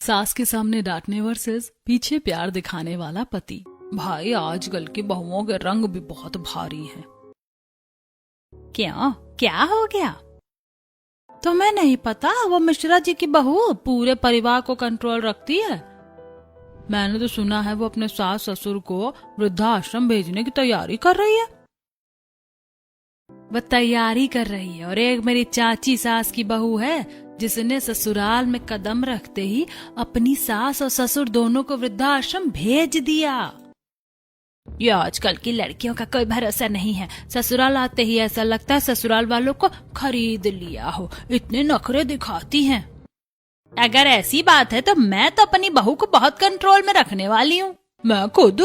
सास के सामने डांटने वर्सेस पीछे प्यार दिखाने वाला पति। भाई आजकल की बहुओं के रंग भी बहुत भारी हैं। क्यों, क्या हो गया? तुम्हें नहीं पता वो मिश्रा जी की बहू पूरे परिवार को कंट्रोल रखती है। मैंने तो सुना है वो अपने सास ससुर को वृद्धाश्रम भेजने की तैयारी कर रही है। वो तैयारी कर रही है और एक मेरी चाची सास की बहू है जिसने ससुराल में कदम रखते ही अपनी सास और ससुर दोनों को वृद्धाश्रम भेज दिया। ये आजकल की लड़कियों का कोई भरोसा नहीं है। ससुराल आते ही ऐसा लगता है ससुराल वालों को खरीद लिया हो, इतने नखरे दिखाती हैं। अगर ऐसी बात है तो मैं तो अपनी बहू को बहुत कंट्रोल में रखने वाली हूँ। मैं खुद।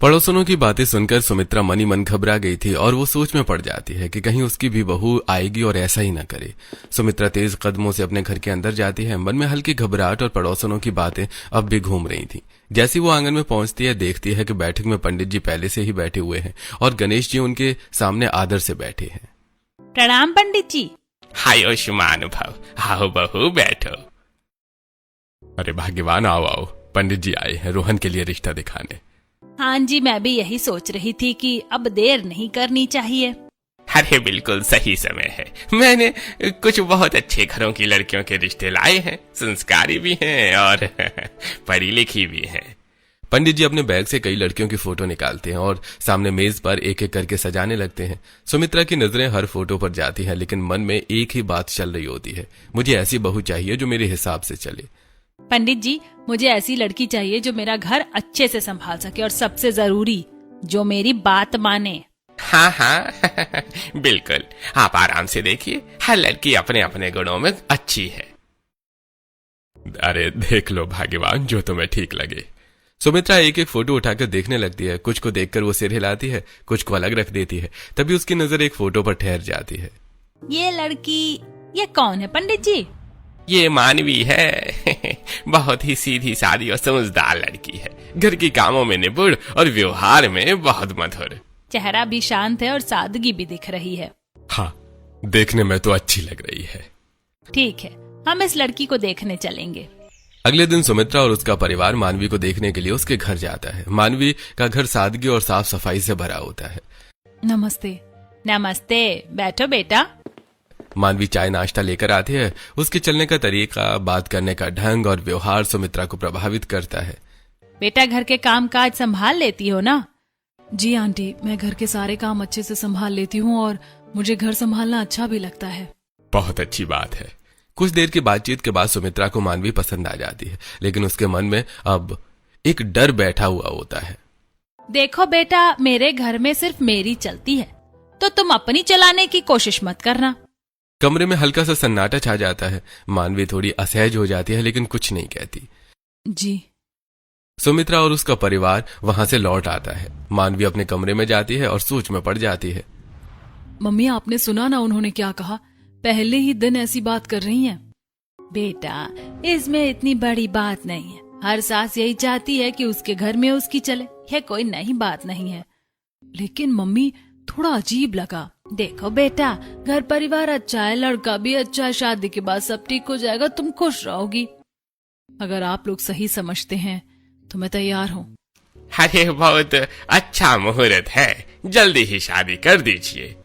पड़ोसनों की बातें सुनकर सुमित्रा मनी मन घबरा गई थी और वो सोच में पड़ जाती है कि कहीं उसकी भी बहू आएगी और ऐसा ही न करे। सुमित्रा तेज कदमों से अपने घर के अंदर जाती है। मन में हल्की घबराहट और पड़ोसनों की बातें अब भी घूम रही थी। जैसी वो आंगन में पहुंचती है देखती है कि बैठक में पंडित जी पहले से ही बैठे हुए हैं और गणेश जी उनके सामने आदर से बैठे हैं। प्रणाम पंडित जी। आयुष्मान भव, आओ बहू बैठो। अरे भाग्यवान, आओ आओ, पंडित जी आए हैं रोहन के लिए रिश्ता दिखाने। हाँ जी, मैं भी यही सोच रही थी कि अब देर नहीं करनी चाहिए। अरे बिल्कुल सही समय है। मैंने कुछ बहुत अच्छे घरों की लड़कियों के रिश्ते लाए हैं, संस्कारी भी हैं और पढ़ी लिखी भी हैं। पंडित जी अपने बैग से कई लड़कियों की फोटो निकालते हैं और सामने मेज पर एक एक करके सजाने लगते हैं। सुमित्रा की नजरें हर फोटो पर जाती हैं, लेकिन मन में एक ही बात चल रही होती है, मुझे ऐसी बहू चाहिए जो मेरे हिसाब से चले। पंडित जी, मुझे ऐसी लड़की चाहिए जो मेरा घर अच्छे से संभाल सके और सबसे जरूरी जो मेरी बात माने। हाँ हाँ बिल्कुल, आप आराम से देखिए, हर लड़की अपने अपने गुणों में अच्छी है। अरे देख लो भाग्यवान, जो तुम्हें ठीक लगे। सुमित्रा एक एक फोटो उठाकर देखने लगती है। कुछ को देखकर वो सिर हिलाती है, कुछ को अलग रख देती है। तभी उसकी नजर एक फोटो पर ठहर जाती है। ये लड़की, ये कौन है पंडित जी? ये मानवी है बहुत ही सीधी सादी और समझदार लड़की है। घर की कामों में निपुण और व्यवहार में बहुत मधुर। चेहरा भी शांत है और सादगी भी दिख रही है। हाँ, देखने में तो अच्छी लग रही है। ठीक है, हम इस लड़की को देखने चलेंगे। अगले दिन सुमित्रा और उसका परिवार मानवी को देखने के लिए उसके घर जाता है। मानवी का घर सादगी और साफ सफाई से भरा होता है। नमस्ते। नमस्ते, बैठो बेटा। मानवी चाय नाश्ता लेकर आती है। उसके चलने का तरीका, बात करने का ढंग और व्यवहार सुमित्रा को प्रभावित करता है। बेटा, घर के काम काज संभाल लेती हो ना? जी आंटी, मैं घर के सारे काम अच्छे से संभाल लेती हूँ और मुझे घर संभालना अच्छा भी लगता है। बहुत अच्छी बात है। कुछ देर की बातचीत के बाद सुमित्रा को मानवी पसंद आ जाती है, लेकिन उसके मन में अब एक डर बैठा हुआ होता है। देखो बेटा, मेरे घर में सिर्फ मेरी चलती है, तो तुम अपनी चलाने की कोशिश मत करना। कमरे में हल्का सा सन्नाटा छा जाता है। मानवी थोड़ी असहज हो जाती है, लेकिन कुछ नहीं कहती। जी। सुमित्रा और उसका परिवार वहां से लौट आता है। मानवी अपने कमरे में जाती है और सोच में पड़ जाती है। मम्मी, आपने सुना ना उन्होंने क्या कहा? पहले ही दिन ऐसी बात कर रही हैं। बेटा, इसमें इतनी बड़ी बात नहीं है। हर सास यही चाहती है कि उसके घर में उसकी चले, यह कोई नई बात नहीं है। लेकिन मम्मी, थोड़ा अजीब लगा। देखो बेटा, घर परिवार अच्छा है, लड़का भी अच्छा है, शादी के बाद सब ठीक हो जाएगा, तुम खुश रहोगी। अगर आप लोग सही समझते हैं तो मैं तैयार हूँ। अरे बहुत अच्छा मुहूर्त है, जल्दी ही शादी कर दीजिए।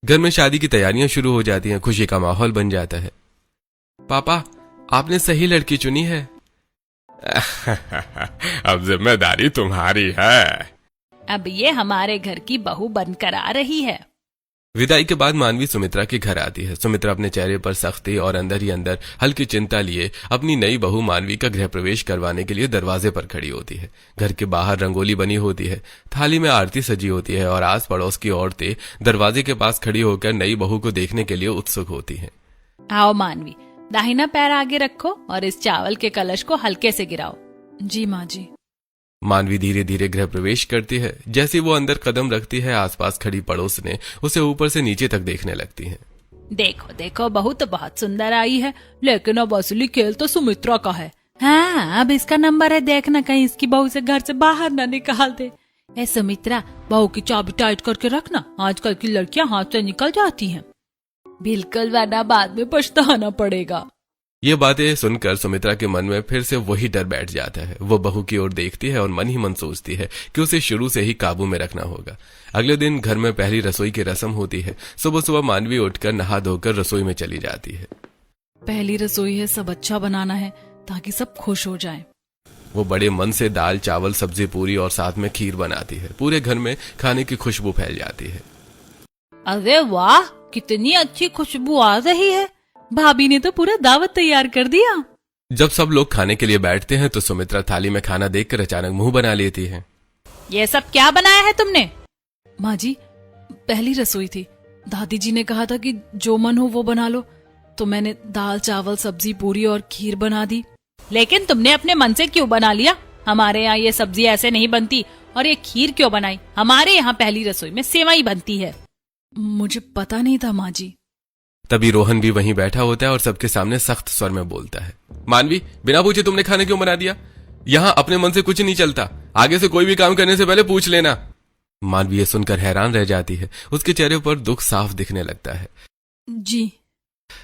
घर में शादी की तैयारियां शुरू हो जाती हैं। खुशी का माहौल बन जाता है। पापा, आपने सही लड़की चुनी है। अब जिम्मेदारी तुम्हारी है। अब ये हमारे घर की बहू बनकर आ रही है। विदाई के बाद मानवी सुमित्रा के घर आती है। सुमित्रा अपने चेहरे पर सख्ती और अंदर ही अंदर हल्की चिंता लिए अपनी नई बहू मानवी का गृह प्रवेश करवाने के लिए दरवाजे पर खड़ी होती है। घर के बाहर रंगोली बनी होती है, थाली में आरती सजी होती है और आस पड़ोस की औरतें दरवाजे के पास खड़ी होकर नई बहू को देखने के लिए उत्सुक होती हैं। आओ मानवी, दाहिना पैर आगे रखो और इस चावल के कलश को हल्के से गिराओ। जी माँ जी। मानवी धीरे धीरे गृह प्रवेश करती है। जैसे वो अंदर कदम रखती है, आसपास खड़ी पड़ोसनें उसे ऊपर से नीचे तक देखने लगती हैं। देखो देखो, बहू तो बहुत सुंदर आई है, लेकिन अब असली खेल तो सुमित्रा का है। हाँ, अब इसका नंबर है, देखना कहीं इसकी बहू से घर से बाहर ना निकाल दे। ए सुमित्रा, बहू की चाबी टाइट करके रखना, आजकल की लड़कियां हाथ से निकल जाती हैं। बिल्कुल, वरना बाद में पछताना पड़ेगा। ये बातें सुनकर सुमित्रा के मन में फिर से वही डर बैठ जाता है। वो बहू की ओर देखती है और मन ही मन सोचती है कि उसे शुरू से ही काबू में रखना होगा। अगले दिन घर में पहली रसोई की रस्म होती है। सुबह सुबह मानवी उठकर नहा धोकर रसोई में चली जाती है। पहली रसोई है, सब अच्छा बनाना है ताकि सब खुश हो जाएं। वो बड़े मन से दाल चावल सब्जी पूरी और साथ में खीर बनाती है। पूरे घर में खाने की खुशबू फैल जाती है। अरे वाह, कितनी अच्छी खुशबू आ रही है। भाभी ने तो पूरा दावत तैयार कर दिया। जब सब लोग खाने के लिए बैठते हैं तो सुमित्रा थाली में खाना देखकर अचानक मुंह बना लेती है। ये सब क्या बनाया है तुमने? माँ जी, पहली रसोई थी, दादी जी ने कहा था कि जो मन हो वो बना लो, तो मैंने दाल चावल सब्जी पूरी और खीर बना दी। लेकिन तुमने अपने मन से क्यों बना लिया? हमारे यहाँ ये सब्जी ऐसे नहीं बनती, और ये खीर क्यों बनाई? हमारे यहाँ पहली रसोई में सेवई बनती है। मुझे पता नहीं था माँ जी। तभी रोहन भी वहीं बैठा होता है और सबके सामने सख्त स्वर में बोलता है, मानवी, बिना पूछे तुमने खाना क्यों बना दिया? यहाँ अपने मन से कुछ नहीं चलता, आगे से कोई भी काम करने से पहले पूछ लेना। मानवी ये सुनकर हैरान रह जाती है। उसके चेहरे पर दुख साफ दिखने लगता है। जी।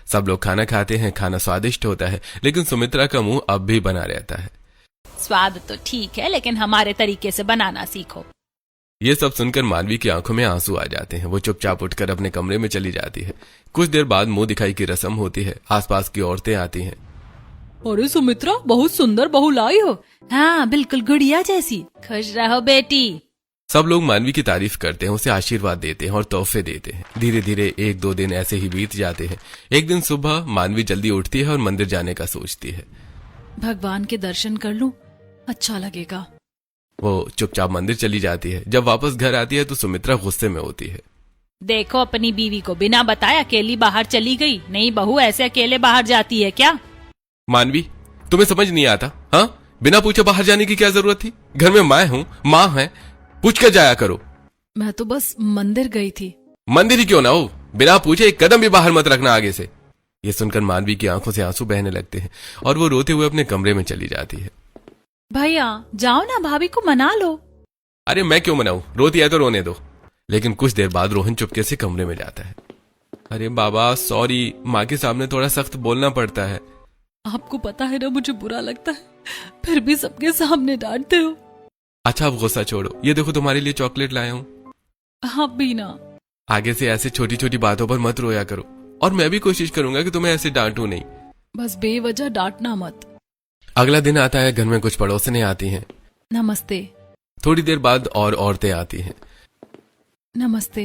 सब लोग खाना खाते हैं। खाना स्वादिष्ट होता है, लेकिन सुमित्रा का मुंह अब भी बना रहता है। स्वाद तो ठीक है, लेकिन हमारे तरीके से बनाना सीखो। ये सब सुनकर मानवी की आंखों में आंसू आ जाते हैं। वो चुपचाप उठकर अपने कमरे में चली जाती है। कुछ देर बाद मुंह दिखाई की रस्म होती है। आसपास की औरतें आती हैं। अरे सुमित्रा, बहुत सुंदर बहू लाई हो। हाँ, बिल्कुल गुड़िया जैसी। खुश रहो बेटी। सब लोग मानवी की तारीफ करते हैं, उसे आशीर्वाद देते हैं और तोहफे देते हैं। धीरे धीरे 1-2 दिन ऐसे ही बीत जाते हैं। एक दिन सुबह मानवी जल्दी उठती है और मंदिर जाने का सोचती है। भगवान के दर्शन कर लूं, अच्छा लगेगा। वो चुपचाप मंदिर चली जाती है। जब वापस घर आती है तो सुमित्रा गुस्से में होती है। देखो, अपनी बीवी को बिना बताए अकेली बाहर चली गई। नई बहू ऐसे अकेले बाहर जाती है क्या? मानवी, तुम्हें समझ नहीं आता? हाँ, बिना पूछे बाहर जाने की क्या जरूरत थी? घर में मैं हूँ, माँ है, पूछ कर जाया करो। मैं तो बस मंदिर गई थी। मंदिर ही क्यों ना हो, बिना पूछे एक कदम भी बाहर मत रखना आगे से। ये सुनकर मानवी की आंखों से आंसू बहने लगते हैं और वो रोते हुए अपने कमरे में चली जाती है। भैया, जाओ ना, भाभी को मना लो। अरे मैं क्यों मनाऊं, रोती है तो रोने दो। लेकिन कुछ देर बाद रोहन चुपके से कमरे में जाता है। अरे बाबा, सॉरी, माँ के सामने थोड़ा सख्त बोलना पड़ता है। आपको पता है ना मुझे बुरा लगता है, फिर भी सबके सामने डांटते हो। अच्छा, अब गुस्सा छोड़ो, ये देखो तुम्हारे लिए चॉकलेट लाया हूँ। आप भी ना। आगे से ऐसे छोटी छोटी बातों पर मत रोया करो, और मैं भी कोशिश करूंगा कि तुम्हें ऐसे डांटू नहीं। बस बेवजह डांटना मत। अगला दिन आता है। घर में कुछ पड़ोसनें आती हैं। नमस्ते। थोड़ी देर बाद और औरतें आती हैं। नमस्ते।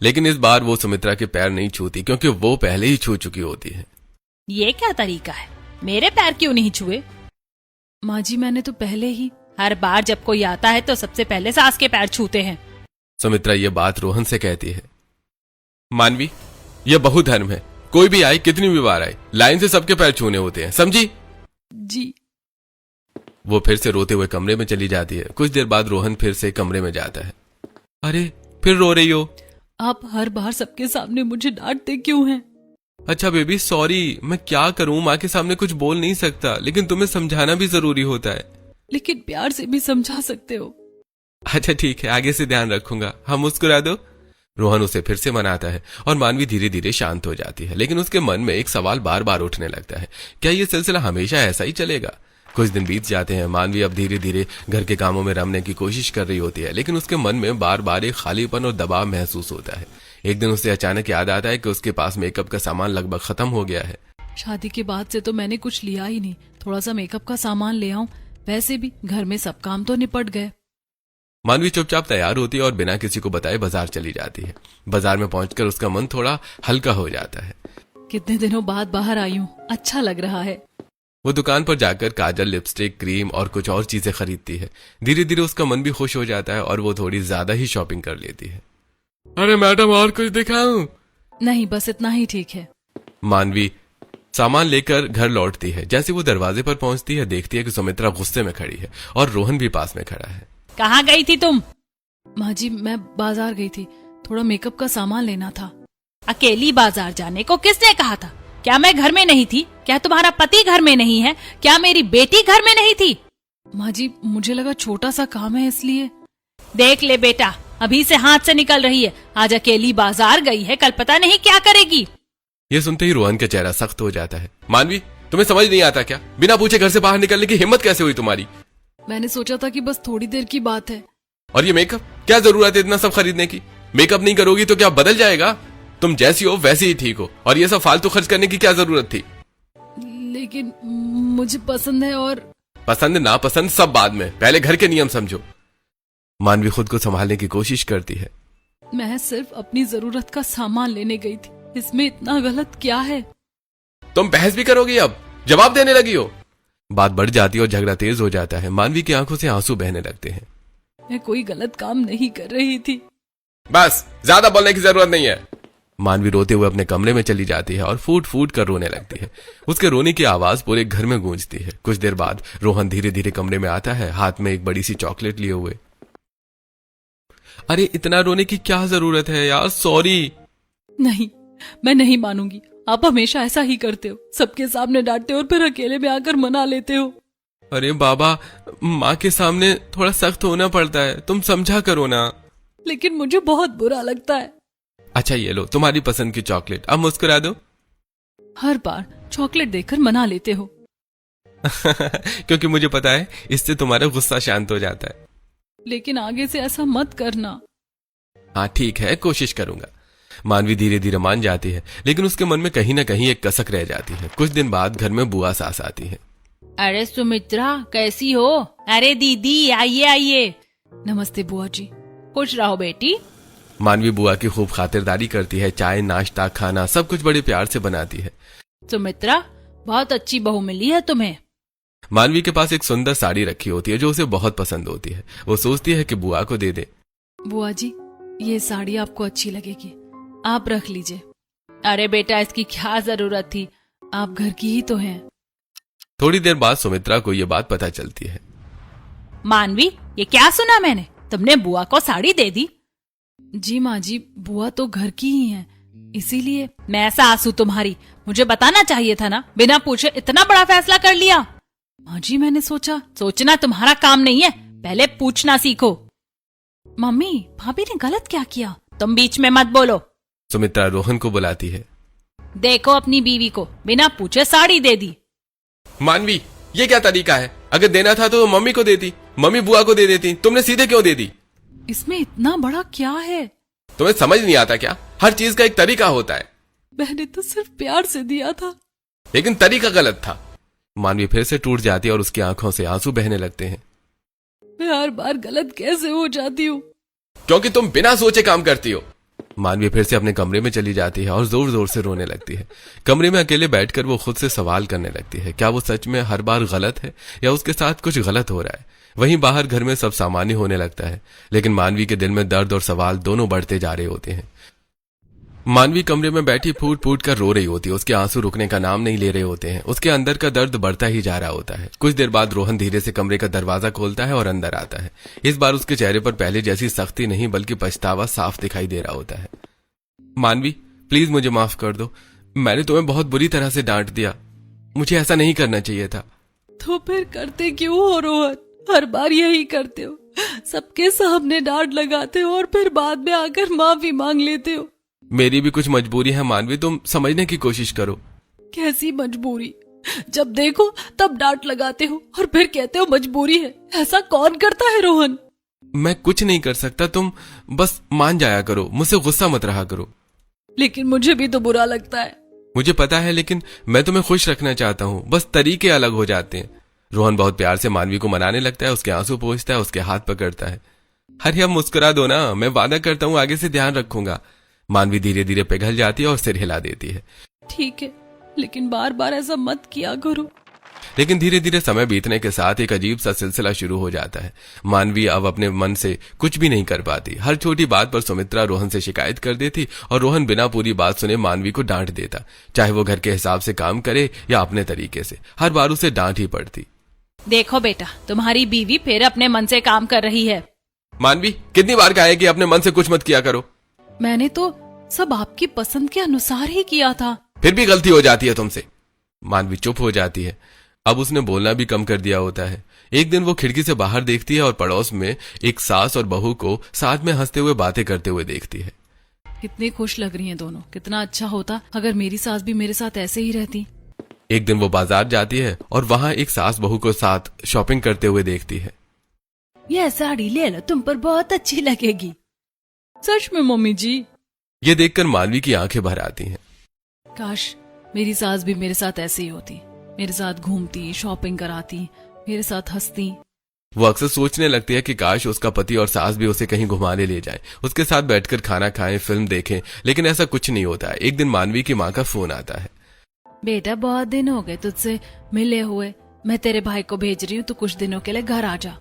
लेकिन इस बार वो सुमित्रा के पैर नहीं छूती, क्योंकि वो पहले ही छू चुकी होती है। ये क्या तरीका है? मेरे पैर क्यों नहीं छुए? माँ जी, मैंने तो पहले ही। हर बार जब कोई आता है तो सबसे पहले सास के पैर छूते हैं। सुमित्रा ये बात रोहन से कहती है। मानवी, ये बहु धर्म है, कोई भी आए, कितनी भी बार आए, लाइन से सबके पैर छूने होते हैं, समझी? जी। वो फिर से रोते हुए कमरे में चली जाती है। कुछ देर बाद रोहन फिर से कमरे में जाता है। अरे, फिर रो रही हो? आप हर बार सबके सामने मुझे डांटते क्यों हैं? अच्छा बेबी, सॉरी, मैं क्या करूं, माँ के सामने कुछ बोल नहीं सकता, लेकिन तुम्हें समझाना भी जरूरी होता है। लेकिन प्यार से भी समझा सकते हो। अच्छा ठीक है, आगे से ध्यान रखूंगा। हम मुस्कुरा दो। रोहन उसे फिर से मनाता है और मानवी धीरे धीरे शांत हो जाती है। लेकिन उसके मन में एक सवाल बार बार उठने लगता है, क्या ये सिलसिला हमेशा ऐसा ही चलेगा? कुछ दिन बीत जाते हैं। मानवी अब धीरे धीरे घर के कामों में रमने की कोशिश कर रही होती है, लेकिन उसके मन में बार बार एक खालीपन और दबाव महसूस होता है। एक दिन उसे अचानक याद आता है कि उसके पास मेकअप का सामान लगभग खत्म हो गया है। शादी के बाद से तो मैंने कुछ लिया ही नहीं। थोड़ा सा मेकअप का सामान ले आऊं, वैसे भी घर में सब काम तो निपट गए। मानवी चुपचाप तैयार होती है और बिना किसी को बताए बाजार चली जाती है। बाजार में पहुंचकर उसका मन थोड़ा हल्का हो जाता है। कितने दिनों बाद बाहर आई हूँ, अच्छा लग रहा है। वो दुकान पर जाकर काजल, लिपस्टिक, क्रीम और कुछ और चीजें खरीदती है। धीरे धीरे उसका मन भी खुश हो जाता है और वो थोड़ी ज्यादा ही शॉपिंग कर लेती है। अरे मैडम, और कुछ दिखाऊं? नहीं, बस इतना ही ठीक है। मानवी सामान लेकर घर लौटती है। जैसे वो दरवाजे पर पहुंचती है, देखती है कि सुमित्रा गुस्से में खड़ी है और रोहन भी पास में खड़ा है। कहाँ गई थी तुम? माँ जी, मैं बाजार गई थी, थोड़ा मेकअप का सामान लेना था। अकेली बाजार जाने को किसने कहा था? क्या मैं घर में नहीं थी? क्या तुम्हारा पति घर में नहीं है? क्या मेरी बेटी घर में नहीं थी? माँ जी, मुझे लगा छोटा सा काम है इसलिए। देख ले बेटा, अभी से हाथ से निकल रही है। आज अकेली बाजार गई है, कल पता नहीं क्या करेगी। ये सुनते ही रोहन का चेहरा सख्त हो जाता है। मानवी, तुम्हें समझ नहीं आता क्या? बिना पूछे घर से बाहर निकलने की हिम्मत कैसे हुई तुम्हारी? मैंने सोचा था कि बस थोड़ी देर की बात है। और ये मेकअप, क्या जरूरत है इतना सब खरीदने की? मेकअप नहीं करोगी तो क्या बदल जाएगा? तुम जैसी हो वैसी ही ठीक हो, और ये सब फालतू खर्च करने की क्या जरूरत थी? लेकिन मुझे पसंद है। और पसंद ना पसंद सब बाद में, पहले घर के नियम समझो। मानवी खुद को संभालने की कोशिश करती है। मैं सिर्फ अपनी जरूरत का सामान लेने गई थी, इसमें इतना गलत क्या है? तुम बहस भी करोगी? अब जवाब देने लगी हो। बात बढ़ जाती है और झगड़ा तेज हो जाता है। मानवी की आंखों से आंसू बहने लगते हैं। मैं कोई गलत काम नहीं कर रही थी। बस, ज्यादा बोलने की जरूरत नहीं है। मानवी रोते हुए अपने कमरे में चली जाती है और फूट फूट कर रोने लगती है। उसके रोने की आवाज पूरे घर में गूंजती है। कुछ देर बाद रोहन धीरे धीरे कमरे में आता है, हाथ में एक बड़ी सी चॉकलेट लिए हुए। अरे इतना रोने की क्या जरूरत है यार, सॉरी। नहीं, मैं नहीं मानूंगी। आप हमेशा ऐसा ही करते हो, सबके सामने डांटते हो और फिर अकेले में आकर मना लेते हो। अरे बाबा, माँ के सामने थोड़ा सख्त होना पड़ता है, तुम समझा करो ना। लेकिन मुझे बहुत बुरा लगता है। अच्छा ये लो तुम्हारी पसंद की चॉकलेट, अब मुस्कुरा दो। हर बार चॉकलेट देकर मना लेते हो। क्योंकि मुझे पता है इससे तुम्हारा गुस्सा शांत हो जाता है। लेकिन आगे से ऐसा मत करना। हाँ ठीक है, कोशिश करूंगा। मानवी धीरे धीरे मान जाती है, लेकिन उसके मन में कहीं ना कहीं एक कसक रह जाती है। कुछ दिन बाद घर में बुआ सास आती है। अरे सुमित्रा, कैसी हो? अरे दीदी, आइए आइए। नमस्ते बुआ जी। खुश रहो बेटी। मानवी बुआ की खूब खातिरदारी करती है। चाय, नाश्ता, खाना सब कुछ बड़े प्यार से बनाती है। सुमित्रा, बहुत अच्छी बहू मिली है तुम्हें। मानवी के पास एक सुंदर साड़ी रखी होती है जो उसे बहुत पसंद होती है। वो सोचती है कि बुआ को दे दे। बुआ जी, ये साड़ी आपको अच्छी लगेगी, आप रख लीजिए। अरे बेटा, इसकी क्या जरूरत थी, आप घर की ही तो हैं। थोड़ी देर बाद सुमित्रा को ये बात पता चलती है। मानवी, ये क्या सुना मैंने? तुमने बुआ को साड़ी दे दी? जी माँ जी, बुआ तो घर की ही हैं, इसीलिए। मैं सास हूँ तुम्हारी, मुझे बताना चाहिए था ना, बिना पूछे इतना बड़ा फैसला कर लिया। माँ जी, मैंने सोचना तुम्हारा काम नहीं है, पहले पूछना सीखो। मम्मी, भाभी ने गलत क्या किया? तुम बीच में मत बोलो। सुमित्रा रोहन को बुलाती है। देखो अपनी बीवी को बिना पूछे साड़ी दे दी। मानवी, ये क्या तरीका है? अगर देना था तो मम्मी को देती, मम्मी बुआ को दे देती, तुमने सीधे क्यों दे दी? इसमें इतना बड़ा क्या है? तुम्हें समझ नहीं आता क्या? हर चीज का एक तरीका होता है। मैंने तो सिर्फ प्यार से दिया था। लेकिन तरीका गलत था। मानवी फिर से टूट जाती है और उसकी आंखों से आंसू बहने लगते हैं। मैं हर बार गलत कैसे हो जाती हूँ? क्योंकि तुम बिना सोचे काम करती हो। मानवी फिर से अपने कमरे में चली जाती है और जोर जोर से रोने लगती है। कमरे में अकेले बैठकर वो खुद से सवाल करने लगती है, क्या वो सच में हर बार गलत है या उसके साथ कुछ गलत हो रहा है? वहीं बाहर घर में सब सामान्य होने लगता है, लेकिन मानवी के दिल में दर्द और सवाल दोनों बढ़ते जा रहे होते हैं। मानवी कमरे में बैठी फूट फूट कर रो रही होती है। उसके आंसू रुकने का नाम नहीं ले रहे होते हैं। उसके अंदर का दर्द बढ़ता ही जा रहा होता है। कुछ देर बाद रोहन धीरे से कमरे का दरवाजा खोलता है और अंदर आता है। इस बार उसके चेहरे पर पहले जैसी सख्ती नहीं बल्कि पछतावा साफ दिखाई दे रहा होता है। मानवी, प्लीज मुझे माफ कर दो, मैंने तुम्हें बहुत बुरी तरह से डांट दिया, मुझे ऐसा नहीं करना चाहिए था। तो फिर करते क्यों हो रोहन? हर बार यही करते हो, सबके सामने डांट लगाते हो और फिर बाद में आकर माफी मांग लेते हो। मेरी भी कुछ मजबूरी है मानवी, तुम समझने की कोशिश करो। कैसी मजबूरी? जब देखो तब डांट लगाते हो और फिर कहते हो मजबूरी है। ऐसा कौन करता है रोहन? मैं कुछ नहीं कर सकता, तुम बस मान जाया करो, मुझसे गुस्सा मत रहा करो। लेकिन मुझे भी तो बुरा लगता है। मुझे पता है, लेकिन मैं तुम्हें खुश रखना चाहता हूँ, बस तरीके अलग हो जाते हैं। रोहन बहुत प्यार से मानवी को मनाने लगता है, उसके आंसू पोंछता है, उसके हाथ पकड़ता है। अरे अब मुस्कुरा दो ना, मैं वादा करता हूँ आगे से ध्यान रखूंगा। मानवी धीरे धीरे पिघल जाती है और सिर हिला देती है। ठीक है, लेकिन बार बार ऐसा मत किया करो। लेकिन धीरे धीरे समय बीतने के साथ एक अजीब सा सिलसिला शुरू हो जाता है। मानवी अब अपने मन से कुछ भी नहीं कर पाती। हर छोटी बात पर सुमित्रा रोहन से शिकायत कर देती और रोहन बिना पूरी बात सुने मानवी को डांट देता। चाहे वो घर के हिसाब से काम करे या अपने तरीके से, हर बार उसे डांट ही पड़ती। देखो बेटा, तुम्हारी बीवी फिर अपने मन से काम कर रही है। मानवी, कितनी बार कहा है कि अपने मन से कुछ मत किया करो? मैंने तो सब आपकी पसंद के अनुसार ही किया था। फिर भी गलती हो जाती है तुमसे। मानवी चुप हो जाती है। अब उसने बोलना भी कम कर दिया होता है। एक दिन वो खिड़की से बाहर देखती है और पड़ोस में एक सास और बहू को साथ में हंसते हुए बातें करते हुए देखती है। कितनी खुश लग रही हैं दोनों। कितना अच्छा होता अगर मेरी सास भी मेरे साथ ऐसे ही रहती। एक दिन वो बाजार जाती है और वहाँ एक सास बहू को साथ शॉपिंग करते हुए देखती है। यह साड़ी ले लो, तुम पर बहुत अच्छी लगेगी। सच में मम्मी जी? ये देखकर मानवी की आंखें भर आती हैं। काश मेरी सास भी मेरे साथ ऐसे ही होती, मेरे साथ घूमती, शॉपिंग कराती, मेरे साथ हंसती। वो अक्सर सोचने लगती है कि काश उसका पति और सास भी उसे कहीं घुमाने ले जाएं, उसके साथ बैठकर खाना खाएं, फिल्म देखें, लेकिन ऐसा कुछ नहीं होता है। एक दिन मानवी की माँ का फोन आता है। बेटा बहुत दिन हो गए तुझसे मिले हुए, मैं तेरे भाई को भेज रही हूँ, तो कुछ दिनों के लिए घर आ जा।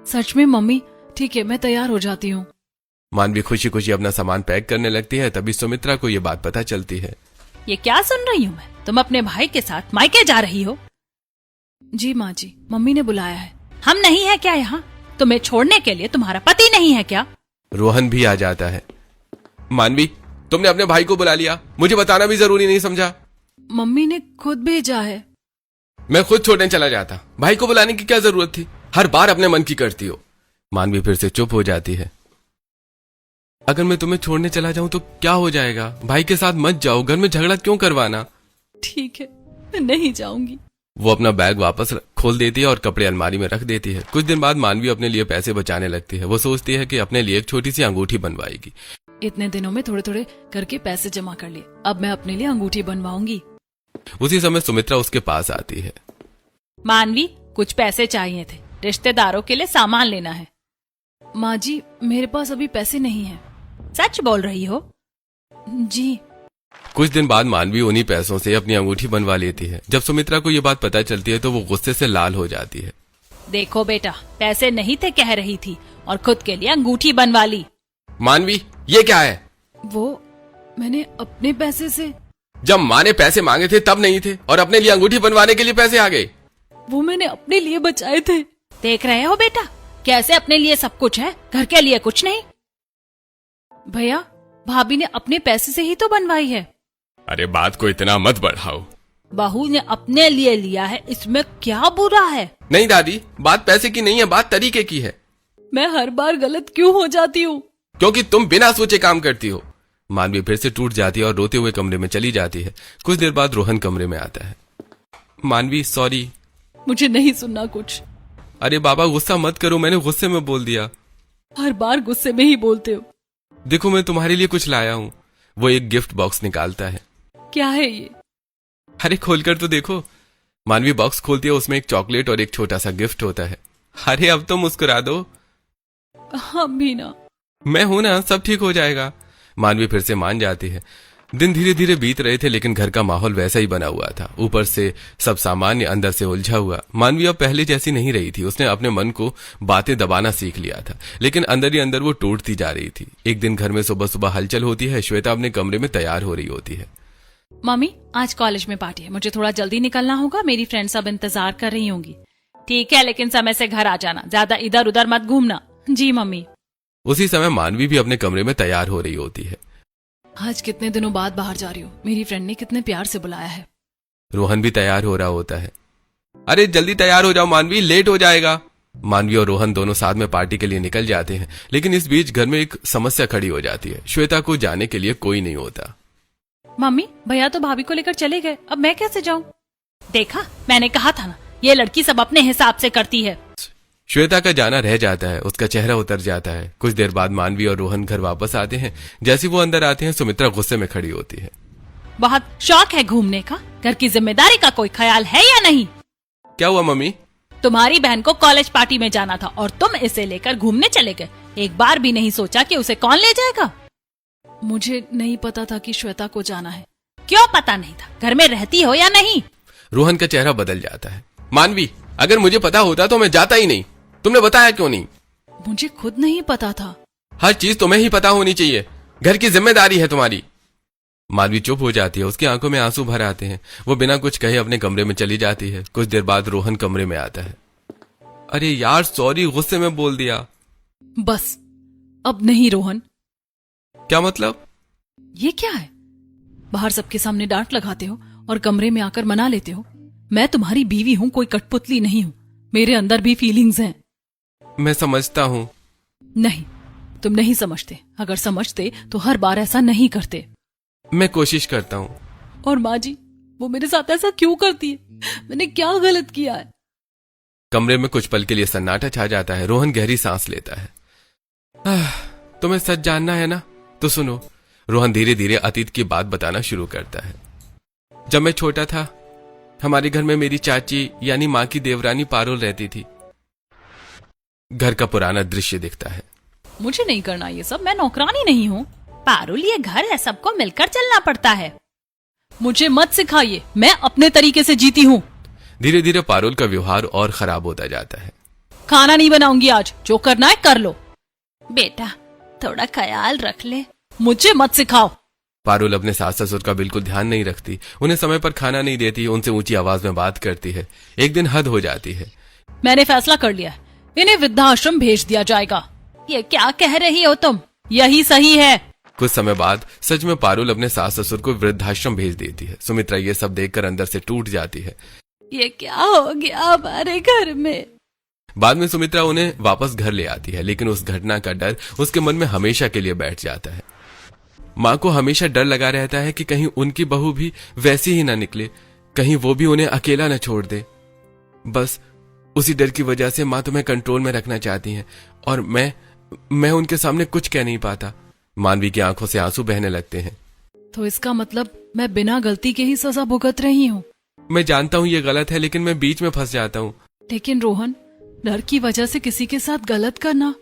सच में मम्मी? ठीक है, मैं तैयार हो जाती हूँ। मानवी खुशी खुशी अपना सामान पैक करने लगती है। तभी सुमित्रा को ये बात पता चलती है। ये क्या सुन रही हूँ मैं? तुम अपने भाई के साथ मायके जा रही हो? जी माँ जी, मम्मी ने बुलाया है। हम नहीं है क्या यहाँ? तुम्हें छोड़ने के लिए तुम्हारा पति नहीं है क्या? रोहन भी आ जाता है। मानवी, तुमने अपने भाई को बुला लिया, मुझे बताना भी जरूरी नहीं समझा? मम्मी ने खुद भेजा है। मैं खुद छोड़ने चला जाता, भाई को बुलाने की क्या जरूरत थी? हर बार अपने मन की करती हो। मानवी फिर से चुप हो जाती है। अगर मैं तुम्हें छोड़ने चला जाऊं तो क्या हो जाएगा? भाई के साथ मत जाओ, घर में झगड़ा क्यों करवाना? ठीक है, मैं नहीं जाऊंगी। वो अपना बैग वापस खोल देती है और कपड़े अलमारी में रख देती है। कुछ दिन बाद मानवी अपने लिए पैसे बचाने लगती है। वो सोचती है कि अपने लिए एक छोटी सी अंगूठी बनवाएगी। इतने दिनों में थोड़े थोड़े करके पैसे जमा कर लिए, अब मैं अपने लिए अंगूठी बनवाऊंगी। उसी समय सुमित्रा उसके पास आती है। मानवी, कुछ पैसे चाहिए थे, रिश्तेदारों के लिए सामान लेना है। माँ जी, मेरे पास अभी पैसे नहीं है। सच बोल रही हो? जी। कुछ दिन बाद मानवी उन्हीं पैसों से अपनी अंगूठी बनवा लेती है। जब सुमित्रा को ये बात पता चलती है तो वो गुस्से से लाल हो जाती है। देखो बेटा, पैसे नहीं थे कह रही थी और खुद के लिए अंगूठी बनवा ली। मानवी, ये क्या है? वो मैंने अपने पैसे से। जब माँ ने पैसे मांगे थे तब नहीं थे और अपने लिए अंगूठी बनवाने के लिए पैसे आ गए। वो मैंने अपने लिए बचाए थे। देख रहे हो बेटा, कैसे अपने लिए सब कुछ है, घर के लिए कुछ नहीं। भैया, भाभी ने अपने पैसे से ही तो बनवाई है। अरे बात को इतना मत बढ़ाओ। बहू ने अपने लिए लिया है, इसमें क्या बुरा है? नहीं दादी, बात पैसे की नहीं है, बात तरीके की है। मैं हर बार गलत क्यों हो जाती हूँ? क्योंकि तुम बिना सोचे काम करती हो। मानवी फिर से टूट जाती है और रोते हुए कमरे में चली जाती है। कुछ देर बाद रोहन कमरे में आता है। मानवी सॉरी। मुझे नहीं सुनना कुछ। अरे बाबा गुस्सा मत करो, मैंने गुस्से में बोल दिया। हर बार गुस्से में ही बोलते हो। देखो मैं तुम्हारे लिए कुछ लाया हूँ। वो एक गिफ्ट बॉक्स निकालता है। क्या है ये? अरे खोलकर तो देखो। मानवी बॉक्स खोलती है, उसमें एक चॉकलेट और एक छोटा सा गिफ्ट होता है। अरे अब तो मुस्कुरा दो। हाँ भी ना। मैं हूं ना, सब ठीक हो जाएगा। मानवी फिर से मान जाती है। दिन धीरे धीरे बीत रहे थे लेकिन घर का माहौल वैसा ही बना हुआ था। ऊपर से सब सामान्य, अंदर से उलझा हुआ। मानवी अब पहले जैसी नहीं रही थी। उसने अपने मन को बातें दबाना सीख लिया था, लेकिन अंदर ही अंदर वो टूटती जा रही थी। एक दिन घर में सुबह सुबह हलचल होती है। श्वेता अपने कमरे में तैयार हो रही होती है। मम्मी, आज कॉलेज में पार्टी है, मुझे थोड़ा जल्दी निकलना होगा। मेरी फ्रेंड सब इंतजार कर रही होंगी। ठीक है, लेकिन समय से घर आ जाना, ज्यादा इधर उधर मत घूमना। जी मम्मी। उसी समय मानवी भी अपने कमरे में तैयार हो रही होती है। आज कितने दिनों बाद बाहर जा रही हूँ, मेरी फ्रेंड ने कितने प्यार से बुलाया है। रोहन भी तैयार हो रहा होता है। अरे जल्दी तैयार हो जाओ मानवी, लेट हो जाएगा। मानवी और रोहन दोनों साथ में पार्टी के लिए निकल जाते हैं, लेकिन इस बीच घर में एक समस्या खड़ी हो जाती है। श्वेता को जाने के लिए कोई नहीं होता। मम्मी, भैया तो भाभी को लेकर चले गए, अब मैं कैसे जाऊं? देखा, मैंने कहा था ना, ये लड़की सब अपने हिसाब से करती है। श्वेता का जाना रह जाता है, उसका चेहरा उतर जाता है। कुछ देर बाद मानवी और रोहन घर वापस आते हैं। जैसे वो अंदर आते हैं सुमित्रा गुस्से में खड़ी होती है। बहुत शौक है घूमने का, घर की जिम्मेदारी का कोई ख्याल है या नहीं? क्या हुआ मम्मी? तुम्हारी बहन को कॉलेज पार्टी में जाना था और तुम इसे लेकर घूमने चले गए। एक बार भी नहीं सोचा कि उसे कौन ले जाएगा? मुझे नहीं पता था कि श्वेता को जाना है। क्यों पता नहीं था? घर में रहती हो या नहीं? रोहन का चेहरा बदल जाता है। मानवी, अगर मुझे पता होता तो मैं जाता ही नहीं। तुमने बताया क्यों नहीं? मुझे खुद नहीं पता था। हर चीज तुम्हें ही पता होनी चाहिए, घर की जिम्मेदारी है तुम्हारी। मानवी चुप हो जाती है, उसकी आंखों में आंसू भर आते हैं। वो बिना कुछ कहे अपने कमरे में चली जाती है। कुछ देर बाद रोहन कमरे में आता है। अरे यार सॉरी, गुस्से में बोल दिया। बस अब नहीं रोहन। क्या मतलब? ये क्या है? बाहर सबके सामने डांट लगाते हो और कमरे में आकर मना लेते हो। मैं तुम्हारी बीवी हूँ, कोई कठपुतली नहीं हूँ। मेरे अंदर भी फीलिंग्स हैं। मैं समझता हूँ। नहीं, तुम नहीं समझते, अगर समझते तो हर बार ऐसा नहीं करते। मैं कोशिश करता हूँ। और माँ जी, वो मेरे साथ ऐसा क्यों करती है? मैंने क्या गलत किया है? कमरे में कुछ पल के लिए सन्नाटा छा जाता है। रोहन गहरी सांस लेता है। तुम्हें सच जानना है ना, तो सुनो। रोहन धीरे धीरे अतीत की बात बताना शुरू करता है। जब मैं छोटा था, हमारे घर में मेरी चाची यानी माँ की देवरानी पारुल रहती थी। घर का पुराना दृश्य दिखता है। मुझे नहीं करना ये सब, मैं नौकरानी नहीं हूँ। पारुल, ये घर है, सबको मिलकर चलना पड़ता है। मुझे मत सिखाइए, मैं अपने तरीके से जीती हूँ। धीरे धीरे पारुल का व्यवहार और खराब होता जाता है। खाना नहीं बनाऊंगी आज, जो करना है कर लो। बेटा, थोड़ा ख्याल रख ले। मुझे मत सिखाओ। पारुल अपने सास ससुर का बिल्कुल ध्यान नहीं रखती, उन्हें समय पर खाना नहीं देती, उनसे ऊंची आवाज में बात करती है। एक दिन हद हो जाती है। मैंने फैसला कर लिया है, इन्हें वृद्धाश्रम भेज दिया जाएगा। ये क्या कह रही हो तुम? यही सही है। कुछ समय बाद सच में पारुल अपने सास ससुर को वृद्धाश्रम भेज देती है। सुमित्रा ये सब देखकर अंदर से टूट जाती है। ये क्या हो गया हमारे घर में? बाद में सुमित्रा उन्हें वापस घर ले आती है, लेकिन उस घटना का डर उसके मन में हमेशा के लिए बैठ जाता है। माँ को हमेशा डर लगा रहता है कि कहीं उनकी बहू भी वैसी ही ना निकले, कहीं वो भी उन्हें अकेला न छोड़ दे। बस उसी डर की वजह से माँ तुम्हें कंट्रोल में रखना चाहती हैं, और मैं उनके सामने कुछ कह नहीं पाता। मानवी की आंखों से आंसू बहने लगते हैं। तो इसका मतलब मैं बिना गलती के ही सजा भुगत रही हूँ। मैं जानता हूँ ये गलत है, लेकिन मैं बीच में फंस जाता हूँ। लेकिन रोहन, डर की वजह से किसी के साथ गलत करना,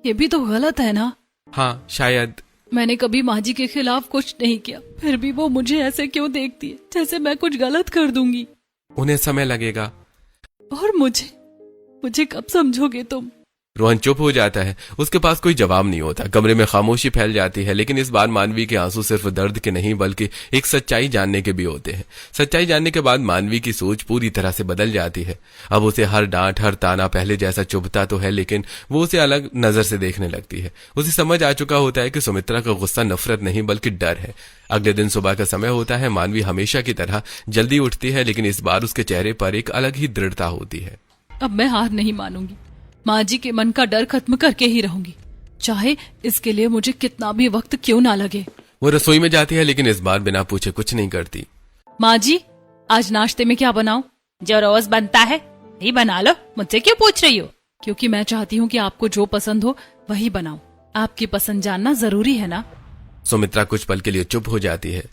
ये भी तो गलत है ना? हाँ, शायद। मैंने कभी माँ जी के खिलाफ कुछ नहीं किया, फिर भी वो मुझे ऐसे क्यों देखती है, जैसे मैं कुछ गलत कर दूंगी। उन्हें समय लगेगा। और मुझे कब समझोगे तुम? रोहन चुप हो जाता है। उसके पास कोई जवाब नहीं होता। कमरे में खामोशी फैल जाती है, लेकिन इस बार मानवी के आंसू सिर्फ दर्द के नहीं बल्कि एक सच्चाई जानने के भी होते हैं। सच्चाई जानने के बाद मानवी की सोच पूरी तरह से बदल जाती है। अब उसे हर डांट, हर ताना पहले जैसा चुभता तो है, लेकिन वो उसे अलग नजर से देखने लगती है। उसे समझ आ चुका होता है कि सुमित्रा का गुस्सा नफरत नहीं बल्कि डर है। अगले दिन सुबह का समय होता है। मानवी हमेशा की तरह जल्दी उठती है, लेकिन इस बार उसके चेहरे पर एक अलग ही दृढ़ता होती है। अब मैं हार नहीं मानूंगी, माँ जी के मन का डर खत्म करके ही रहूंगी, चाहे इसके लिए मुझे कितना भी वक्त क्यों ना लगे। वो रसोई में जाती है, लेकिन इस बार बिना पूछे कुछ नहीं करती। माँ जी, आज नाश्ते में क्या बनाऊं? जो रोज बनता है वही बना लो, मुझसे क्यों पूछ रही हो? क्योंकि मैं चाहती हूँ कि आपको जो पसंद हो वही बनाऊं। आपकी पसंद जानना जरूरी है ना? सुमित्रा कुछ पल के लिए चुप हो जाती है।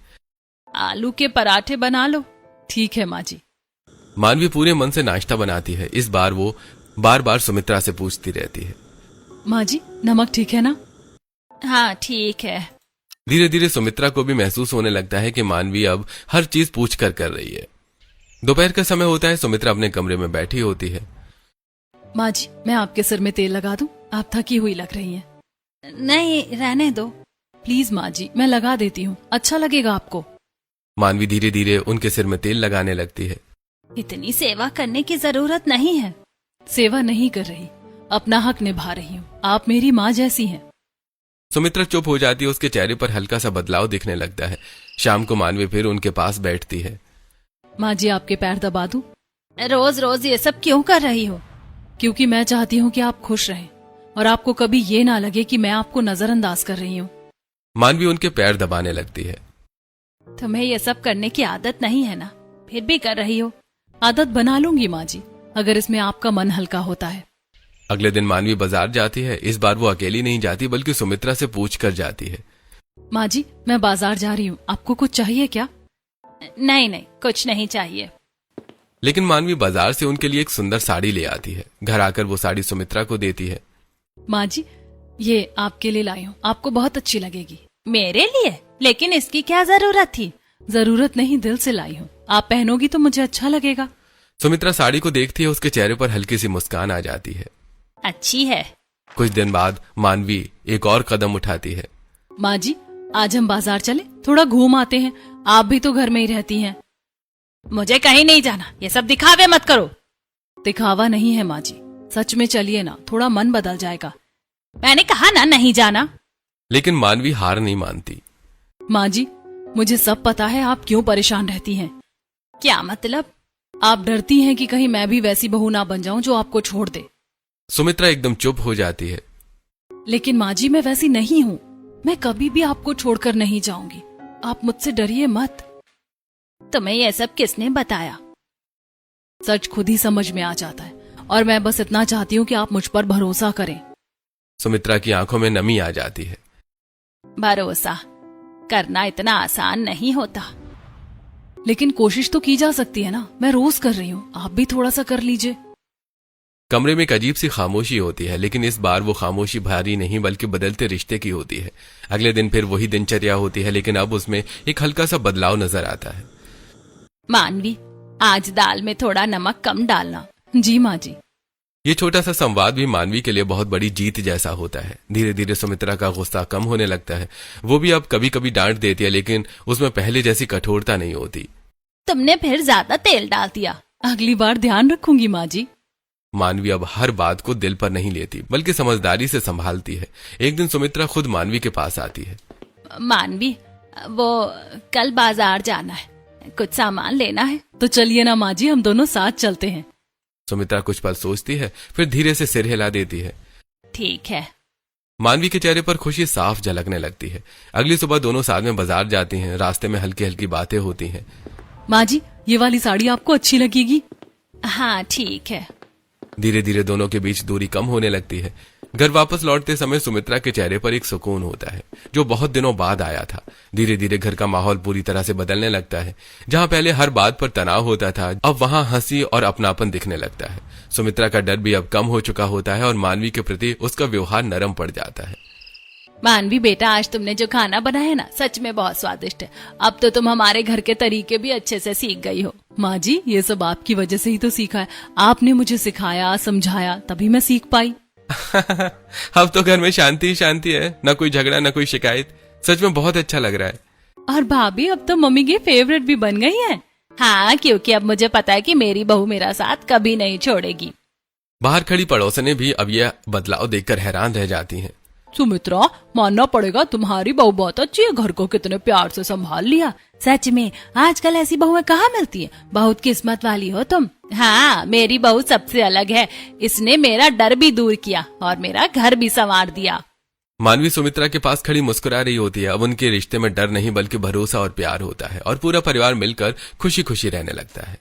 आलू के पराठे बना लो। ठीक है माँ जी। मानवी पूरे मन से नाश्ता बनाती है। इस बार वो बार बार सुमित्रा से पूछती रहती है, माँ जी, नमक ठीक है ना? हाँ, ठीक है। धीरे धीरे सुमित्रा को भी महसूस होने लगता है कि मानवी अब हर चीज पूछ कर रही है। दोपहर का समय होता है। सुमित्रा अपने कमरे में बैठी होती है। माँ जी, मैं आपके सिर में तेल लगा दूं? आप थकी हुई लग रही हैं। नहीं, रहने दो। प्लीज माँ जी, मैं लगा देती हूँ, अच्छा लगेगा आपको। मानवी धीरे धीरे उनके सिर में तेल लगाने लगती है। इतनी सेवा करने की जरूरत नहीं है। सेवा नहीं कर रही, अपना हक निभा रही हूँ। आप मेरी माँ जैसी हैं। सुमित्रा चुप हो जाती है। उसके चेहरे पर हल्का सा बदलाव दिखने लगता है। शाम को मानवी फिर उनके पास बैठती है। माँ जी, आपके पैर दबा दूं? रोज रोज ये सब क्यों कर रही हो? क्योंकि मैं चाहती हूँ कि आप खुश रहें और आपको कभी ये ना लगे कि मैं आपको नजरअंदाज कर रही हूँ। मानवी उनके पैर दबाने लगती है। तुम्हें ये सब करने की आदत नहीं है ना, फिर भी कर रही हो। आदत बना लूंगी माँ जी, अगर इसमें आपका मन हल्का होता है। अगले दिन मानवी बाजार जाती है। इस बार वो अकेली नहीं जाती बल्कि सुमित्रा से पूछ कर जाती है। माँ जी, मैं बाजार जा रही हूँ, आपको कुछ चाहिए क्या? नहीं नहीं, कुछ नहीं चाहिए। लेकिन मानवी बाजार से उनके लिए एक सुंदर साड़ी ले आती है। घर आकर वो साड़ी सुमित्रा को देती है। माँ जी, ये आपके लिए लाई हूँ, आपको बहुत अच्छी लगेगी। मेरे लिए? लेकिन इसकी क्या जरूरत थी? जरूरत नहीं, दिल से लाई हूँ। आप पहनोगी तो मुझे अच्छा लगेगा। सुमित्रा साड़ी को देखती है। उसके चेहरे पर हल्की सी मुस्कान आ जाती है। अच्छी है। कुछ दिन बाद मानवी एक और कदम उठाती है। माँ जी, आज हम बाजार चले, थोड़ा घूम आते हैं। आप भी तो घर में ही रहती हैं। मुझे कहीं नहीं जाना, ये सब दिखावे मत करो। दिखावा नहीं है माँ जी, सच में चलिए ना, थोड़ा मन बदल जाएगा। मैंने कहा ना नहीं जाना। लेकिन मानवी हार नहीं मानती। माँ जी, मुझे सब पता है आप क्यों परेशान रहती हैं। क्या मतलब? आप डरती हैं कि कहीं मैं भी वैसी बहू ना बन जाऊं जो आपको छोड़ दे। सुमित्रा एकदम चुप हो जाती है। लेकिन माँ जी मैं वैसी नहीं हूँ। मैं कभी भी आपको छोड़कर नहीं जाऊंगी। आप मुझसे डरिए मत। तुम्हें यह सब किसने बताया? सच खुद ही समझ में आ जाता है और मैं बस इतना चाहती हूँ कि आप मुझ पर भरोसा करें। सुमित्रा की आंखों में नमी आ जाती है। भरोसा करना इतना आसान नहीं होता। लेकिन कोशिश तो की जा सकती है ना। मैं रोज कर रही हूँ, आप भी थोड़ा सा कर लीजिए। कमरे में एक अजीब सी खामोशी होती है, लेकिन इस बार वो खामोशी भारी नहीं बल्कि बदलते रिश्ते की होती है। अगले दिन फिर वही दिनचर्या होती है, लेकिन अब उसमें एक हल्का सा बदलाव नजर आता है। मानवी, आज दाल में थोड़ा नमक कम डालना। जी माँ जी। ये छोटा सा संवाद भी मानवी के लिए बहुत बड़ी जीत जैसा होता है। धीरे धीरे सुमित्रा का गुस्सा कम होने लगता है। वो भी अब कभी कभी डांट देती है, लेकिन उसमें पहले जैसी कठोरता नहीं होती। तुमने फिर ज्यादा तेल डाल दिया। अगली बार ध्यान रखूंगी माँ जी। मानवी अब हर बात को दिल पर नहीं लेती, बल्कि समझदारी से संभालती है। एक दिन सुमित्रा खुद मानवी के पास आती है। मानवी, वो कल बाजार जाना है, कुछ सामान लेना है। तो चलिए ना माँ जी, हम दोनों साथ चलते हैं। सुमित्रा कुछ पल सोचती है, फिर धीरे से सिर हिला देती है। ठीक है। मानवी के चेहरे पर खुशी साफ झलकने लगती है। अगली सुबह दोनों साथ में बाजार जाती हैं। रास्ते में हल्की हल्की बातें होती हैं। माँ जी, ये वाली साड़ी आपको अच्छी लगेगी। हाँ ठीक है। धीरे धीरे दोनों के बीच दूरी कम होने लगती है। घर वापस लौटते समय सुमित्रा के चेहरे पर एक सुकून होता है, जो बहुत दिनों बाद आया था। धीरे धीरे घर का माहौल पूरी तरह से बदलने लगता है। जहां पहले हर बात पर तनाव होता था, अब वहां हंसी और अपनापन दिखने लगता है। सुमित्रा का डर भी अब कम हो चुका होता है और मानवी के प्रति उसका व्यवहार नरम पड़ जाता है। मानवी बेटा, आज तुमने जो खाना बनाया है ना, सच में बहुत स्वादिष्ट है। अब तो तुम हमारे घर के तरीके भी अच्छे से सीख गई हो। माँ जी, ये सब आपकी वजह से ही तो सीखा है। आपने मुझे सिखाया, समझाया, तभी मैं सीख पाई। अब तो घर में शांति ही शांति है, न कोई झगड़ा न कोई शिकायत। सच में बहुत अच्छा लग रहा है। और भाभी, अब तो मम्मी की फेवरेट भी बन गई है। हाँ, क्योंकि अब मुझे पता है कि मेरी बहू मेरा साथ कभी नहीं छोड़ेगी। बाहर खड़ी पड़ोसनें भी अब यह बदलाव देखकर हैरान रह जाती हैं। सुमित्रा, मानना पड़ेगा, तुम्हारी बहू बहुत अच्छी है। घर को कितने प्यार से संभाल लिया। सच में आजकल ऐसी बहुएं कहाँ मिलती है। बहुत किस्मत वाली हो तुम। हाँ, मेरी बहू सबसे अलग है। इसने मेरा डर भी दूर किया और मेरा घर भी संवार दिया। मानवी सुमित्रा के पास खड़ी मुस्कुरा रही होती है। अब उनके रिश्ते में डर नहीं बल्कि भरोसा और प्यार होता है और पूरा परिवार मिलकर खुशी खुशी रहने लगता है।